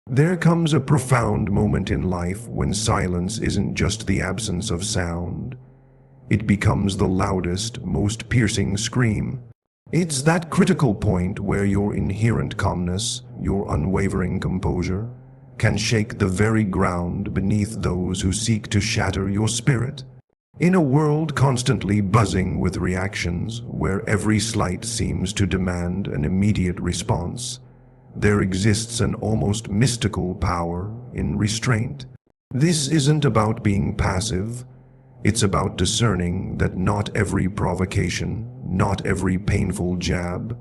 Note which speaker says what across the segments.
Speaker 1: There comes a profound moment in life when silence isn't just the absence of sound. It becomes the loudest, most piercing scream. It's that critical point where your inherent calmness, your unwavering composure, can shake the very ground beneath those who seek to shatter your spirit. In a world constantly buzzing with reactions, where every slight seems to demand an immediate response, there exists an almost mystical power in restraint. This isn't about being passive. It's about discerning that not every provocation, not every painful jab,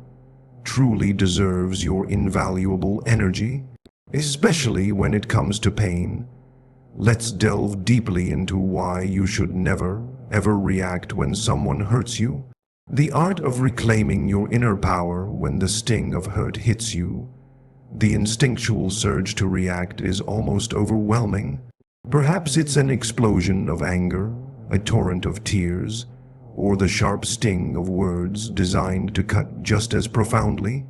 Speaker 1: truly deserves your invaluable energy, especially when it comes to pain. Let's delve deeply into why you should never, ever react when someone hurts you. The art of reclaiming your inner power when the sting of hurt hits you. The instinctual surge to react is almost overwhelming. Perhaps it's an explosion of anger, a torrent of tears, or the sharp sting of words designed to cut just as profoundly.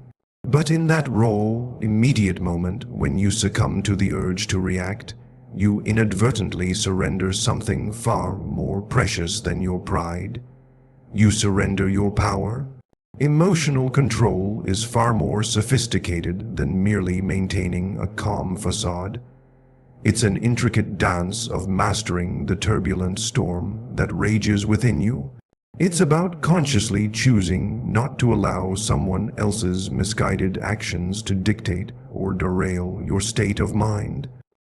Speaker 1: But in that raw, immediate moment when you succumb to the urge to react, you inadvertently surrender something far more precious than your pride. You surrender your power. Emotional control is far more sophisticated than merely maintaining a calm facade. It's an intricate dance of mastering the turbulent storm that rages within you. It's about consciously choosing not to allow someone else's misguided actions to dictate or derail your state of mind.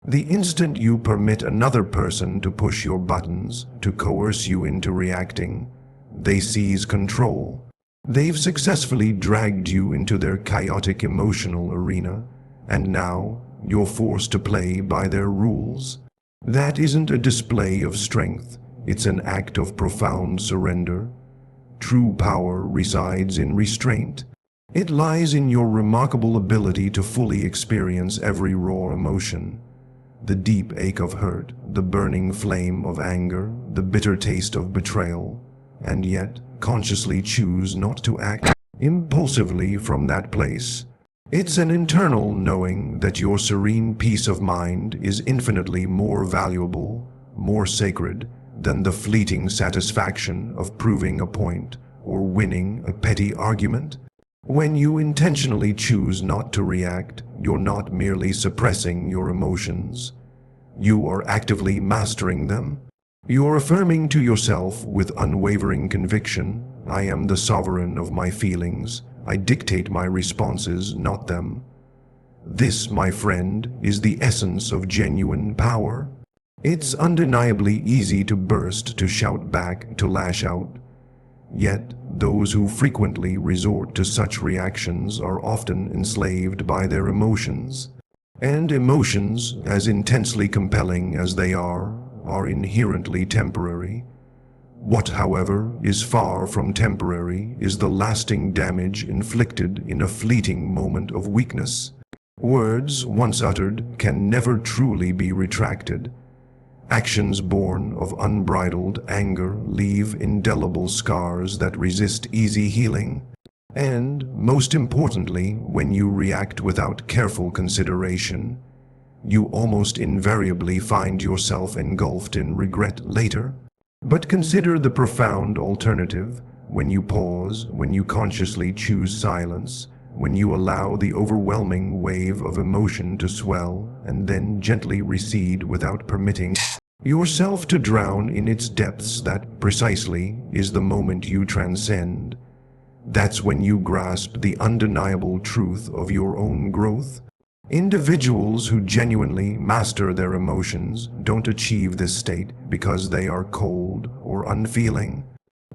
Speaker 1: The instant you permit another person to push your buttons, to coerce you into reacting, they seize control. They've successfully dragged you into their chaotic emotional arena, and now you're forced to play by their rules. That isn't a display of strength, it's an act of profound surrender. True power resides in restraint. It lies in your remarkable ability to fully experience every raw emotion. The deep ache of hurt, the burning flame of anger, the bitter taste of betrayal, and yet consciously choose not to act impulsively from that place. It's an internal knowing that your serene peace of mind is infinitely more valuable, more sacred, than the fleeting satisfaction of proving a point or winning a petty argument. When you intentionally choose not to react, you're not merely suppressing your emotions. You are actively mastering them. You're affirming to yourself with unwavering conviction, I am the sovereign of my feelings. I dictate my responses, not them. This, my friend, is the essence of genuine power. It's undeniably easy to burst, to shout back, to lash out. Yet, those who frequently resort to such reactions are often enslaved by their emotions. And emotions, as intensely compelling as they are inherently temporary. What, however, is far from temporary is the lasting damage inflicted in a fleeting moment of weakness. Words, once uttered, can never truly be retracted. Actions born of unbridled anger leave indelible scars that resist easy healing. And, most importantly, when you react without careful consideration, you almost invariably find yourself engulfed in regret later. But consider the profound alternative: when you pause, when you consciously choose silence, when you allow the overwhelming wave of emotion to swell and then gently recede without permitting yourself to drown in its depths, that precisely is the moment you transcend. That's when you grasp the undeniable truth of your own growth. Individuals who genuinely master their emotions don't achieve this state because they are cold or unfeeling.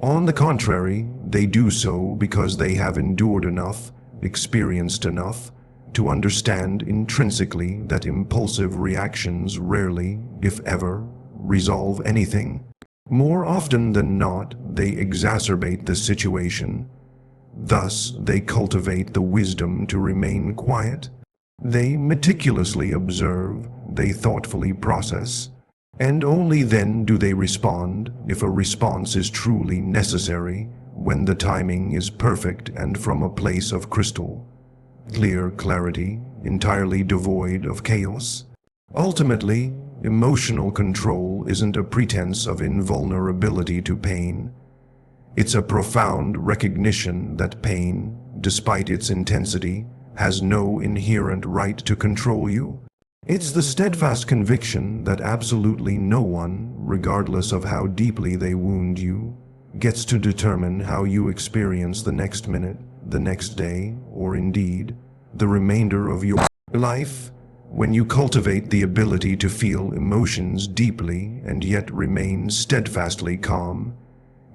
Speaker 1: On the contrary, they do so because they have endured enough, experienced enough, to understand intrinsically that impulsive reactions rarely, if ever, resolve anything. More often than not, they exacerbate the situation. Thus, they cultivate the wisdom to remain quiet. They meticulously observe, they thoughtfully process, and only then do they respond, if a response is truly necessary, when the timing is perfect and from a place of crystal clear clarity, entirely devoid of chaos. Ultimately, emotional control isn't a pretense of invulnerability to pain. It's a profound recognition that pain, despite its intensity, has no inherent right to control you. It's the steadfast conviction that absolutely no one, regardless of how deeply they wound you, gets to determine how you experience the next minute, the next day, or indeed, the remainder of your life. When you cultivate the ability to feel emotions deeply and yet remain steadfastly calm,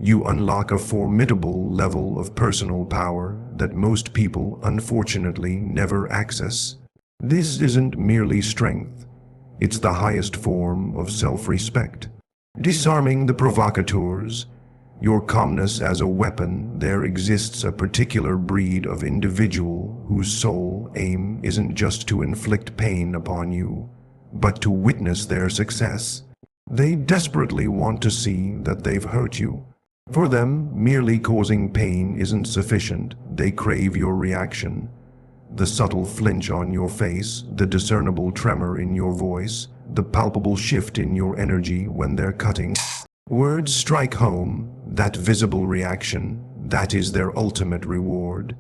Speaker 1: you unlock a formidable level of personal power that most people unfortunately never access. This isn't merely strength, it's the highest form of self-respect. Disarming the provocateurs, your calmness as a weapon, there exists a particular breed of individual whose sole aim isn't just to inflict pain upon you, but to witness their success. They desperately want to see that they've hurt you. For them, merely causing pain isn't sufficient. They crave your reaction. The subtle flinch on your face, the discernible tremor in your voice, the palpable shift in your energy when they're cutting. Words strike home, that visible reaction, that is their ultimate reward.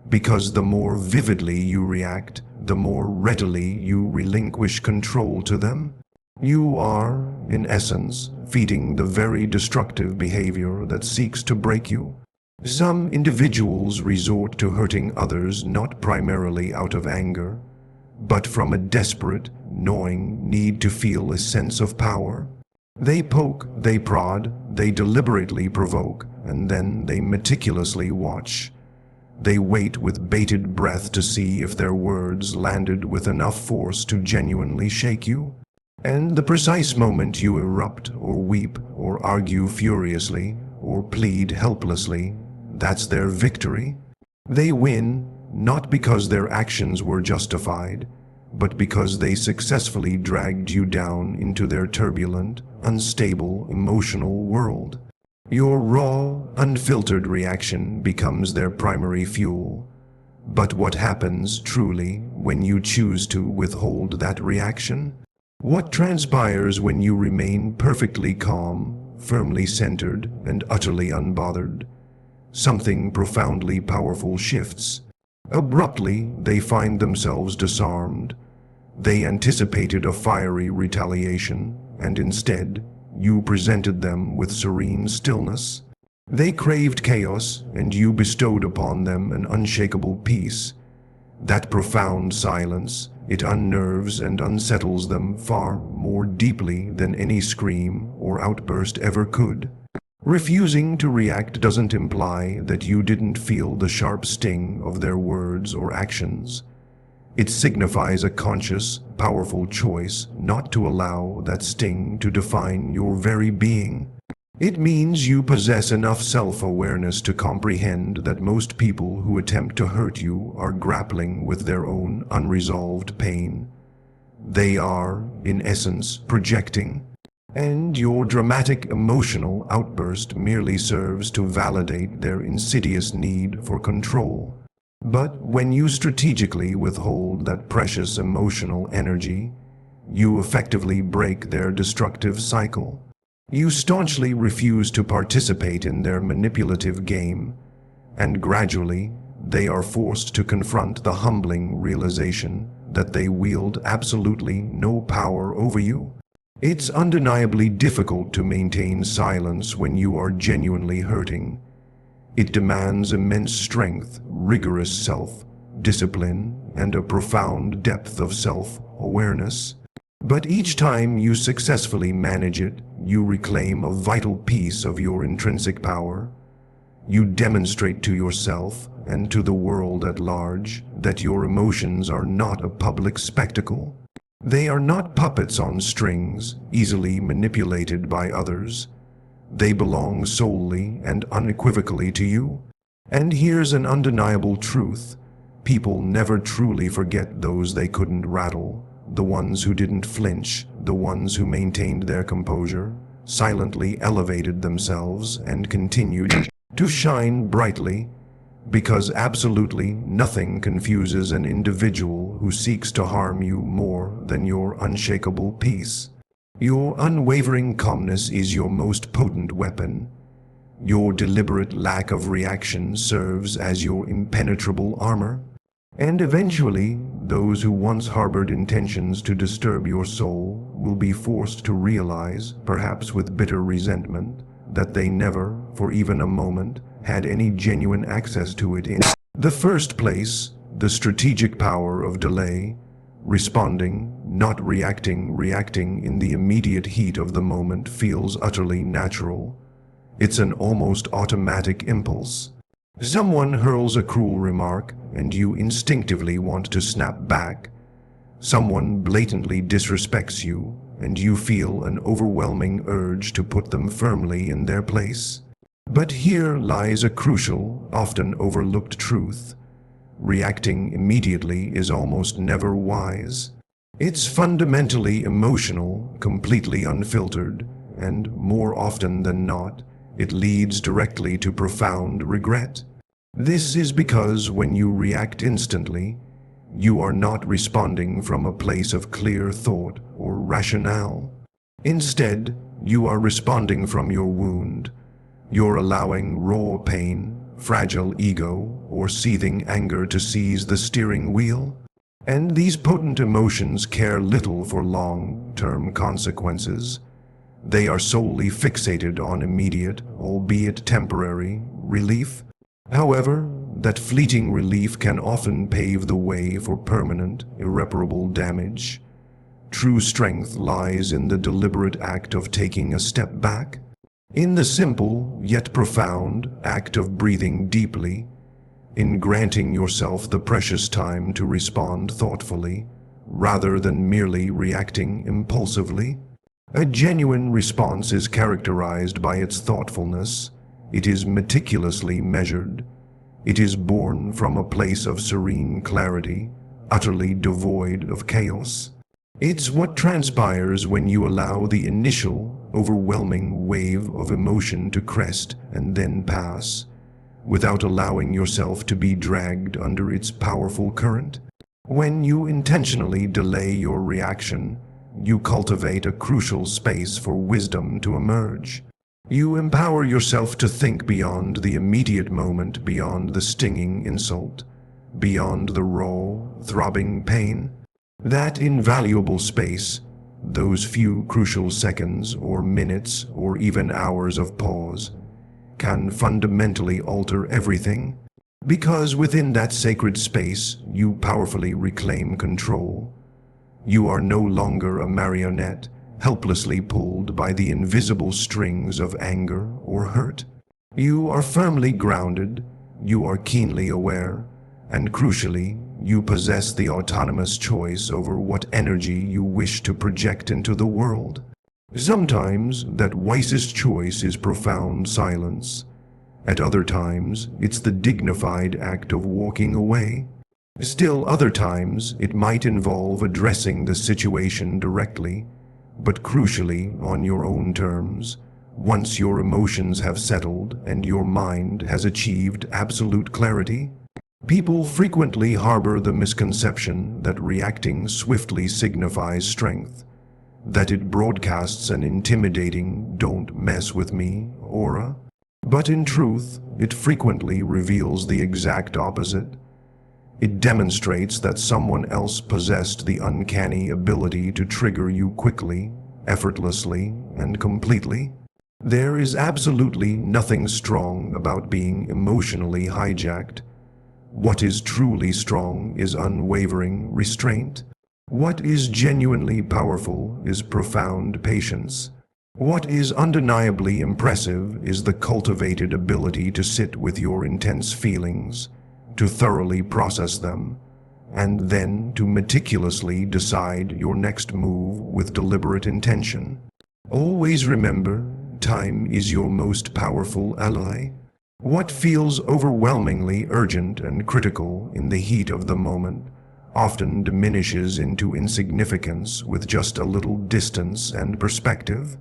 Speaker 1: Because the more vividly you react, the more readily you relinquish control to them. You are, in essence, feeding the very destructive behavior that seeks to break you. Some individuals resort to hurting others not primarily out of anger, but from a desperate, gnawing need to feel a sense of power. They poke, they prod, they deliberately provoke, and then they meticulously watch. They wait with bated breath to see if their words landed with enough force to genuinely shake you. And the precise moment you erupt, or weep, or argue furiously, or plead helplessly, that's their victory. They win, not because their actions were justified, but because they successfully dragged you down into their turbulent, unstable, emotional world. Your raw, unfiltered reaction becomes their primary fuel. But what happens, truly, when you choose to withhold that reaction? What transpires when you remain perfectly calm, firmly centered, and utterly unbothered? Something profoundly powerful shifts. Abruptly, they find themselves disarmed. They anticipated a fiery retaliation, and instead, you presented them with serene stillness. They craved chaos, and you bestowed upon them an unshakable peace. That profound silence, it unnerves and unsettles them far more deeply than any scream or outburst ever could. Refusing to react doesn't imply that you didn't feel the sharp sting of their words or actions. It signifies a conscious, powerful choice not to allow that sting to define your very being. It means you possess enough self-awareness to comprehend that most people who attempt to hurt you are grappling with their own unresolved pain. They are, in essence, projecting. And your dramatic emotional outburst merely serves to validate their insidious need for control. But when you strategically withhold that precious emotional energy, you effectively break their destructive cycle. You staunchly refuse to participate in their manipulative game, and gradually, they are forced to confront the humbling realization that they wield absolutely no power over you. It's undeniably difficult to maintain silence when you are genuinely hurting. It demands immense strength, rigorous self-discipline, and a profound depth of self-awareness. But each time you successfully manage it, you reclaim a vital piece of your intrinsic power. You demonstrate to yourself and to the world at large that your emotions are not a public spectacle. They are not puppets on strings, easily manipulated by others. They belong solely and unequivocally to you. And here's an undeniable truth. People never truly forget those they couldn't rattle. The ones who didn't flinch, the ones who maintained their composure, silently elevated themselves, and continued to shine brightly. Because absolutely nothing confuses an individual who seeks to harm you more than your unshakable peace. Your unwavering calmness is your most potent weapon. Your deliberate lack of reaction serves as your impenetrable armor. And eventually, those who once harbored intentions to disturb your soul will be forced to realize, perhaps with bitter resentment, that they never, for even a moment, had any genuine access to it in the first place. The strategic power of delay, responding, not reacting. Reacting in the immediate heat of the moment feels utterly natural. It's an almost automatic impulse. Someone hurls a cruel remark, and you instinctively want to snap back. Someone blatantly disrespects you, and you feel an overwhelming urge to put them firmly in their place. But here lies a crucial, often overlooked truth. Reacting immediately is almost never wise. It's fundamentally emotional, completely unfiltered, and more often than not, it leads directly to profound regret. This is because when you react instantly, you are not responding from a place of clear thought or rationale. Instead, you are responding from your wound. You're allowing raw pain, fragile ego, or seething anger to seize the steering wheel. And these potent emotions care little for long-term consequences. They are solely fixated on immediate, albeit temporary, relief. However, that fleeting relief can often pave the way for permanent, irreparable damage. True strength lies in the deliberate act of taking a step back, in the simple, yet profound, act of breathing deeply, in granting yourself the precious time to respond thoughtfully, rather than merely reacting impulsively. A genuine response is characterized by its thoughtfulness. It is meticulously measured. It is born from a place of serene clarity, utterly devoid of chaos. It's what transpires when you allow the initial, overwhelming wave of emotion to crest and then pass, without allowing yourself to be dragged under its powerful current. When you intentionally delay your reaction, you cultivate a crucial space for wisdom to emerge. You empower yourself to think beyond the immediate moment, beyond the stinging insult, beyond the raw, throbbing pain. That invaluable space, those few crucial seconds or minutes or even hours of pause, can fundamentally alter everything, because within that sacred space you powerfully reclaim control. You are no longer a marionette, helplessly pulled by the invisible strings of anger or hurt. You are firmly grounded, you are keenly aware, and crucially, you possess the autonomous choice over what energy you wish to project into the world. Sometimes that wisest choice is profound silence. At other times, it's the dignified act of walking away. Still other times, it might involve addressing the situation directly, but crucially on your own terms, once your emotions have settled and your mind has achieved absolute clarity. People frequently harbor the misconception that reacting swiftly signifies strength, that it broadcasts an intimidating "don't mess with me" aura. But in truth, it frequently reveals the exact opposite. It demonstrates that someone else possessed the uncanny ability to trigger you quickly, effortlessly, and completely. There is absolutely nothing strong about being emotionally hijacked. What is truly strong is unwavering restraint. What is genuinely powerful is profound patience. What is undeniably impressive is the cultivated ability to sit with your intense feelings, to thoroughly process them, and then to meticulously decide your next move with deliberate intention. Always remember, time is your most powerful ally. What feels overwhelmingly urgent and critical in the heat of the moment often diminishes into insignificance with just a little distance and perspective.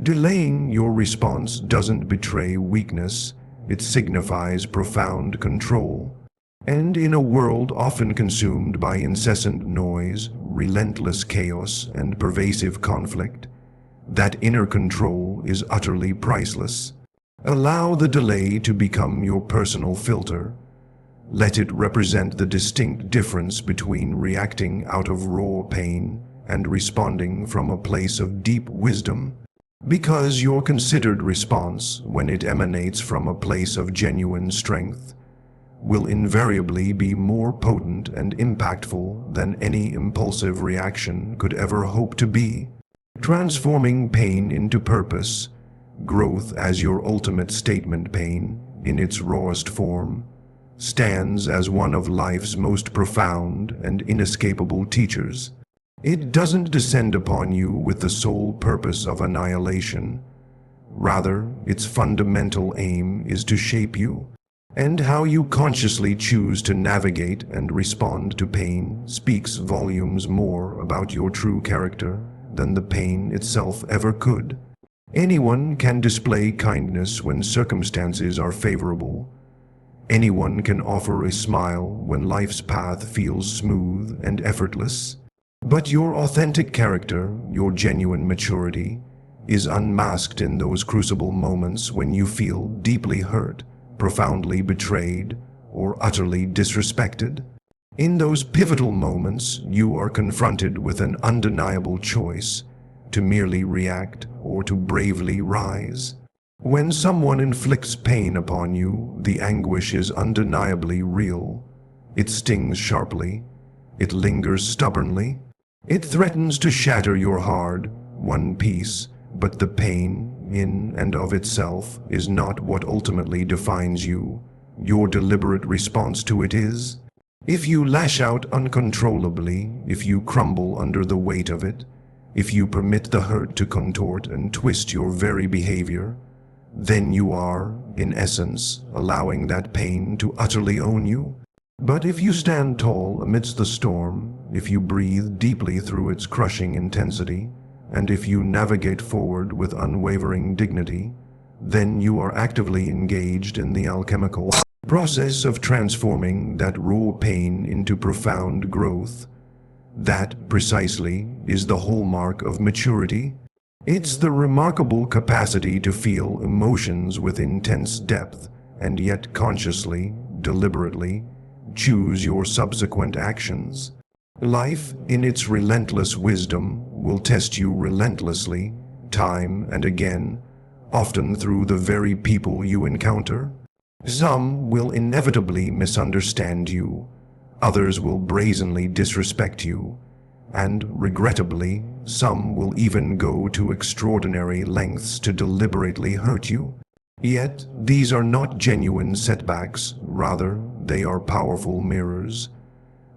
Speaker 1: Delaying your response doesn't betray weakness, it signifies profound control. And in a world often consumed by incessant noise, relentless chaos, and pervasive conflict, that inner control is utterly priceless. Allow the delay to become your personal filter. Let it represent the distinct difference between reacting out of raw pain and responding from a place of deep wisdom, because your considered response, when it emanates from a place of genuine strength, will invariably be more potent and impactful than any impulsive reaction could ever hope to be. Transforming pain into purpose, growth as your ultimate statement, pain, in its rawest form, stands as one of life's most profound and inescapable teachers. It doesn't descend upon you with the sole purpose of annihilation. Rather, its fundamental aim is to shape you, and how you consciously choose to navigate and respond to pain speaks volumes more about your true character than the pain itself ever could. Anyone can display kindness when circumstances are favorable. Anyone can offer a smile when life's path feels smooth and effortless. But your authentic character, your genuine maturity, is unmasked in those crucible moments when you feel deeply hurt, profoundly betrayed, or utterly disrespected. In those pivotal moments, you are confronted with an undeniable choice: to merely react or to bravely rise. When someone inflicts pain upon you, the anguish is undeniably real. It stings sharply. It lingers stubbornly. It threatens to shatter your heart, one piece, but the pain, in and of itself, is not what ultimately defines you. Your deliberate response to it is. If you lash out uncontrollably, if you crumble under the weight of it, if you permit the hurt to contort and twist your very behavior, then you are, in essence, allowing that pain to utterly own you. But if you stand tall amidst the storm, if you breathe deeply through its crushing intensity, and if you navigate forward with unwavering dignity, then you are actively engaged in the alchemical process of transforming that raw pain into profound growth. That, precisely, is the hallmark of maturity. It's the remarkable capacity to feel emotions with intense depth, and yet consciously, deliberately, choose your subsequent actions. Life, in its relentless wisdom, will test you relentlessly, time and again, often through the very people you encounter. Some will inevitably misunderstand you, others will brazenly disrespect you, and, regrettably, some will even go to extraordinary lengths to deliberately hurt you. Yet, these are not genuine setbacks, rather, they are powerful mirrors.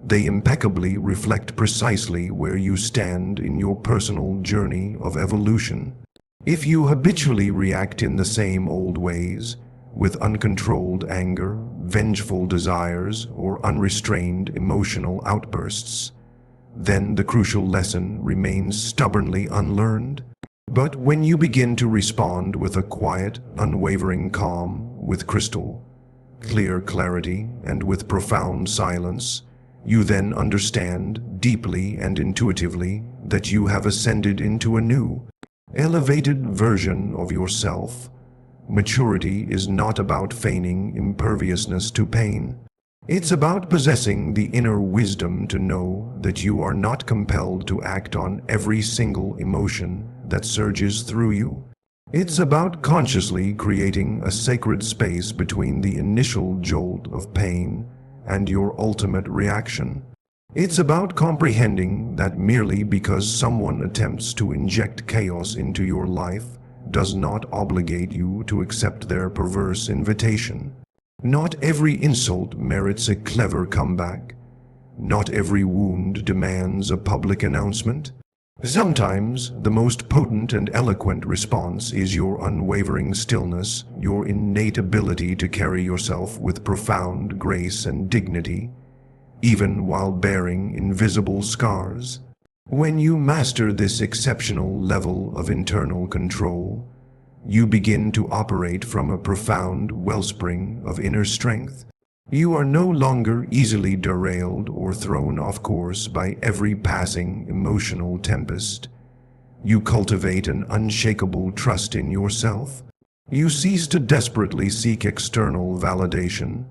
Speaker 1: They impeccably reflect precisely where you stand in your personal journey of evolution. If you habitually react in the same old ways, with uncontrolled anger, vengeful desires, or unrestrained emotional outbursts, then the crucial lesson remains stubbornly unlearned. But when you begin to respond with a quiet, unwavering calm, with crystal clear clarity, and with profound silence, you then understand deeply and intuitively that you have ascended into a new, elevated version of yourself. Maturity is not about feigning imperviousness to pain. It's about possessing the inner wisdom to know that you are not compelled to act on every single emotion that surges through you. It's about consciously creating a sacred space between the initial jolt of pain and your ultimate reaction. It's about comprehending that merely because someone attempts to inject chaos into your life does not obligate you to accept their perverse invitation. Not every insult merits a clever comeback. Not every wound demands a public announcement. Sometimes, the most potent and eloquent response is your unwavering stillness, your innate ability to carry yourself with profound grace and dignity, even while bearing invisible scars. When you master this exceptional level of internal control, you begin to operate from a profound wellspring of inner strength. You are no longer easily derailed or thrown off course by every passing emotional tempest. You cultivate an unshakable trust in yourself. You cease to desperately seek external validation.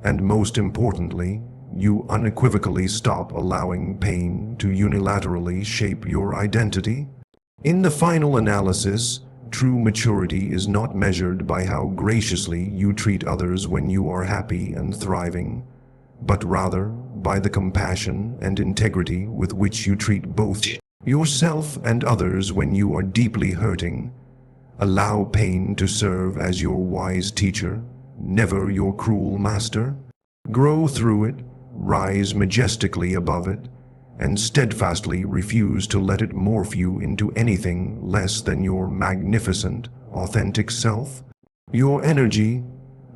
Speaker 1: And most importantly, you unequivocally stop allowing pain to unilaterally shape your identity. In the final analysis, true maturity is not measured by how graciously you treat others when you are happy and thriving, but rather by the compassion and integrity with which you treat both yourself and others when you are deeply hurting. Allow pain to serve as your wise teacher, never your cruel master. Grow through it, rise majestically above it, and steadfastly refuse to let it morph you into anything less than your magnificent, authentic self. Your energy,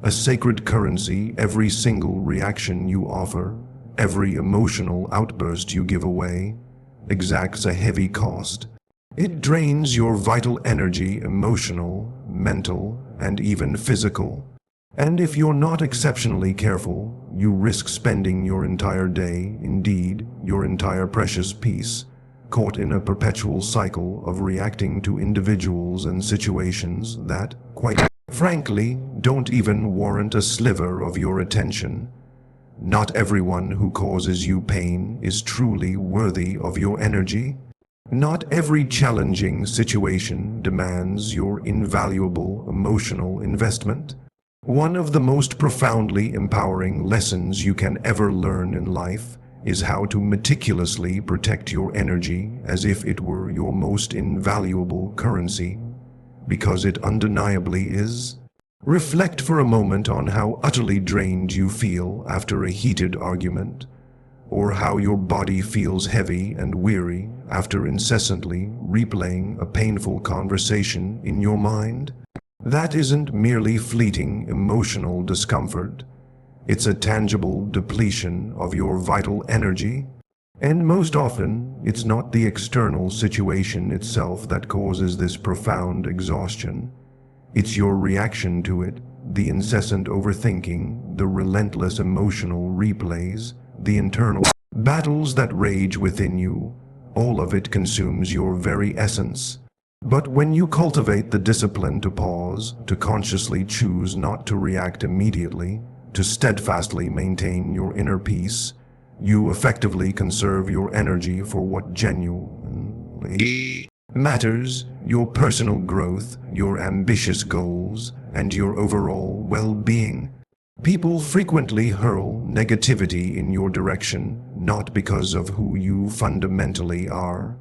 Speaker 1: a sacred currency, every single reaction you offer, every emotional outburst you give away, exacts a heavy cost. It drains your vital energy, emotional, mental, and even physical. And if you're not exceptionally careful, you risk spending your entire day, indeed, your entire precious peace, caught in a perpetual cycle of reacting to individuals and situations that, quite frankly, don't even warrant a sliver of your attention. Not everyone who causes you pain is truly worthy of your energy. Not every challenging situation demands your invaluable emotional investment. One of the most profoundly empowering lessons you can ever learn in life is how to meticulously protect your energy as if it were your most invaluable currency, because it undeniably is. Reflect for a moment on how utterly drained you feel after a heated argument, or how your body feels heavy and weary after incessantly replaying a painful conversation in your mind. That isn't merely fleeting emotional discomfort. It's a tangible depletion of your vital energy. And most often, it's not the external situation itself that causes this profound exhaustion. It's your reaction to it, the incessant overthinking, the relentless emotional replays, the internal battles that rage within you. All of it consumes your very essence. But when you cultivate the discipline to pause, to consciously choose not to react immediately, to steadfastly maintain your inner peace, you effectively conserve your energy for what genuinely matters: your personal growth, your ambitious goals, and your overall well-being. People frequently hurl negativity in your direction, not because of who you fundamentally are,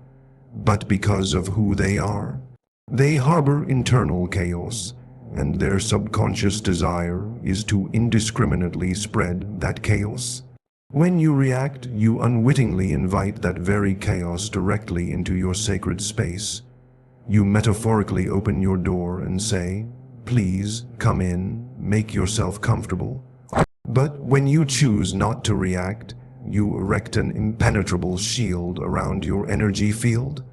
Speaker 1: but because of who they are. They harbor internal chaos, and their subconscious desire is to indiscriminately spread that chaos. When you react, you unwittingly invite that very chaos directly into your sacred space. You metaphorically open your door and say, "Please, come in, make yourself comfortable." But when you choose not to react, you erect an impenetrable shield around your energy field.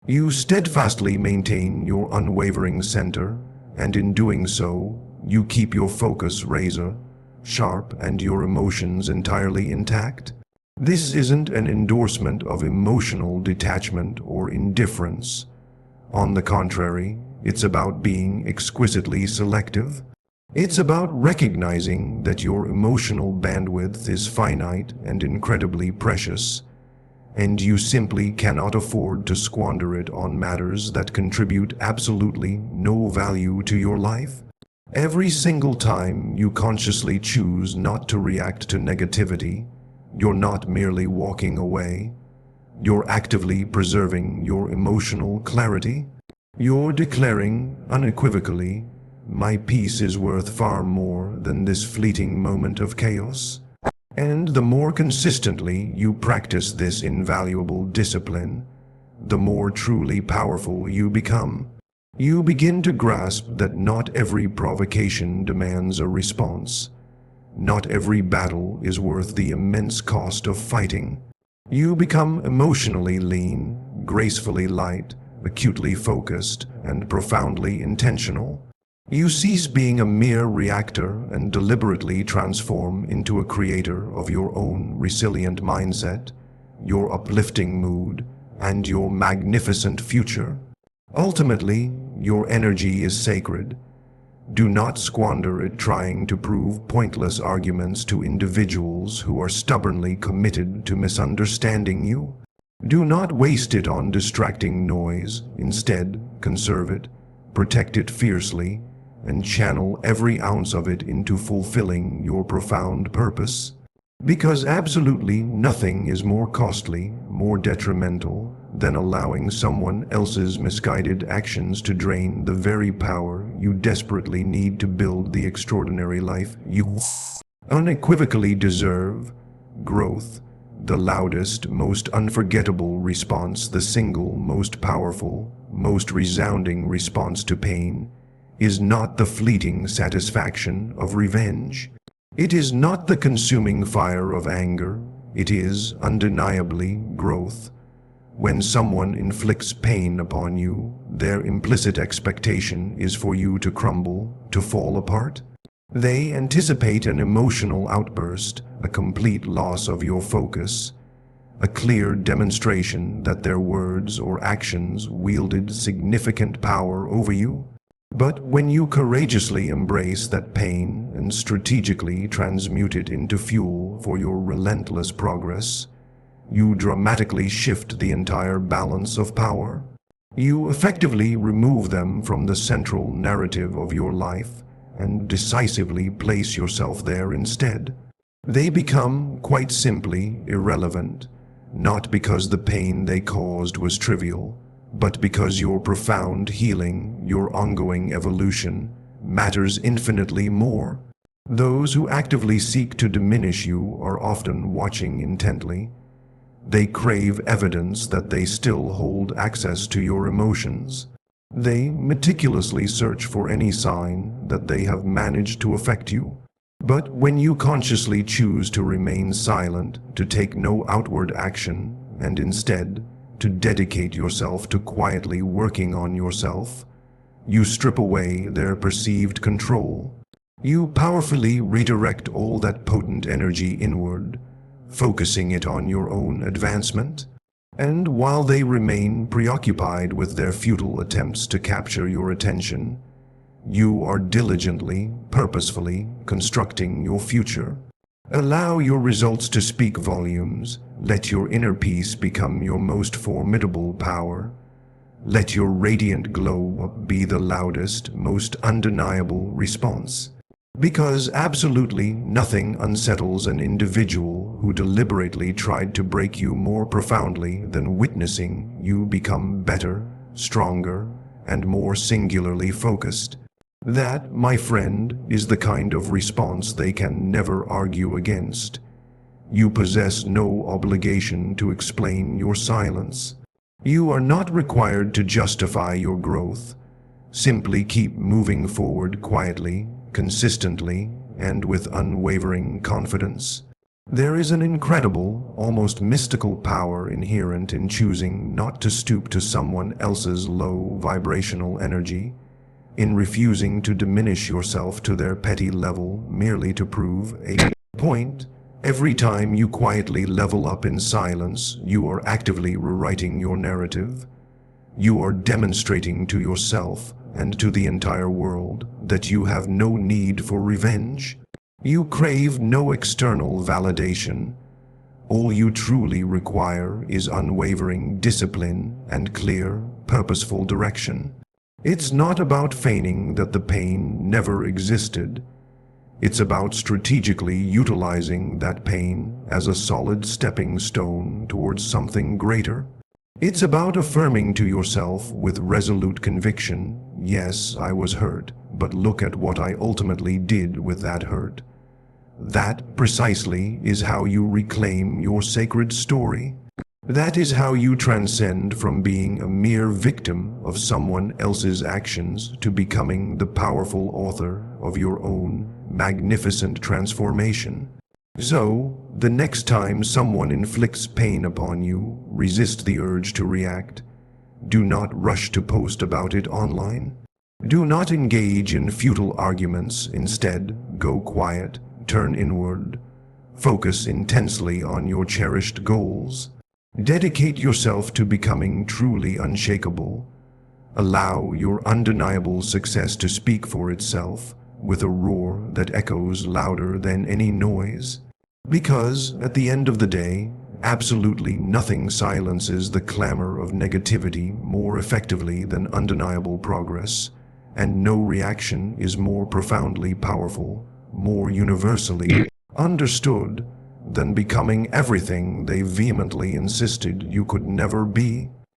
Speaker 1: You steadfastly maintain your unwavering center, and in doing so, you keep your focus razor sharp and your emotions entirely intact. This isn't an endorsement of emotional detachment or indifference. On the contrary, it's about being exquisitely selective. It's about recognizing that your emotional bandwidth is finite and incredibly precious, and you simply cannot afford to squander it on matters that contribute absolutely no value to your life. Every single time you consciously choose not to react to negativity, you're not merely walking away. You're actively preserving your emotional clarity. You're declaring unequivocally, "My peace is worth far more than this fleeting moment of chaos." And the more consistently you practice this invaluable discipline, the more truly powerful you become. You begin to grasp that not every provocation demands a response. Not every battle is worth the immense cost of fighting. You become emotionally lean, gracefully light, acutely focused, and profoundly intentional. You cease being a mere reactor and deliberately transform into a creator of your own resilient mindset, your uplifting mood, and your magnificent future. Ultimately, your energy is sacred. Do not squander it trying to prove pointless arguments to individuals who are stubbornly committed to misunderstanding you. Do not waste it on distracting noise. Instead, conserve it, protect it fiercely, and channel every ounce of it into fulfilling your profound purpose. Because absolutely nothing is more costly, more detrimental, than allowing someone else's misguided actions to drain the very power you desperately need to build the extraordinary life you unequivocally deserve. Growth, the loudest, most unforgettable response, the single most powerful, most resounding response to pain, is not the fleeting satisfaction of revenge. It is not the consuming fire of anger. It is, undeniably, growth. When someone inflicts pain upon you, their implicit expectation is for you to crumble, to fall apart. They anticipate an emotional outburst, a complete loss of your focus, a clear demonstration that their words or actions wielded significant power over you. But when you courageously embrace that pain and strategically transmute it into fuel for your relentless progress, you dramatically shift the entire balance of power. You effectively remove them from the central narrative of your life and decisively place yourself there instead. They become, quite simply, irrelevant, not because the pain they caused was trivial, but because your profound healing, your ongoing evolution, matters infinitely more. Those who actively seek to diminish you are often watching intently. They crave evidence that they still hold access to your emotions. They meticulously search for any sign that they have managed to affect you. But when you consciously choose to remain silent, to take no outward action, and instead to dedicate yourself to quietly working on yourself, you strip away their perceived control. You powerfully redirect all that potent energy inward, focusing it on your own advancement. And while they remain preoccupied with their futile attempts to capture your attention, you are diligently, purposefully constructing your future. Allow your results to speak volumes. Let your inner peace become your most formidable power. Let your radiant glow be the loudest, most undeniable response. Because absolutely nothing unsettles an individual who deliberately tried to break you more profoundly than witnessing you become better, stronger, and more singularly focused. That, my friend, is the kind of response they can never argue against. You possess no obligation to explain your silence. You are not required to justify your growth. Simply keep moving forward quietly, consistently, and with unwavering confidence. There is an incredible, almost mystical power inherent in choosing not to stoop to someone else's low vibrational energy, in refusing to diminish yourself to their petty level merely to prove a point. Every time you quietly level up in silence, you are actively rewriting your narrative. You are demonstrating to yourself and to the entire world that you have no need for revenge. You crave no external validation. All you truly require is unwavering discipline and clear, purposeful direction. It's not about feigning that the pain never existed. It's about strategically utilizing that pain as a solid stepping stone towards something greater. It's about affirming to yourself with resolute conviction, yes, I was hurt, but look at what I ultimately did with that hurt. That precisely is how you reclaim your sacred story. That is how you transcend from being a mere victim of someone else's actions to becoming the powerful author of your own magnificent transformation. So, the next time someone inflicts pain upon you, resist the urge to react. Do not rush to post about it online. Do not engage in futile arguments. Instead, go quiet, turn inward. Focus intensely on your cherished goals. Dedicate yourself to becoming truly unshakable. Allow your undeniable success to speak for itself with a roar that echoes louder than any noise. Because, at the end of the day, absolutely nothing silences the clamor of negativity more effectively than undeniable progress, and no reaction is more profoundly powerful, more universally understood than becoming everything they vehemently insisted you could never be.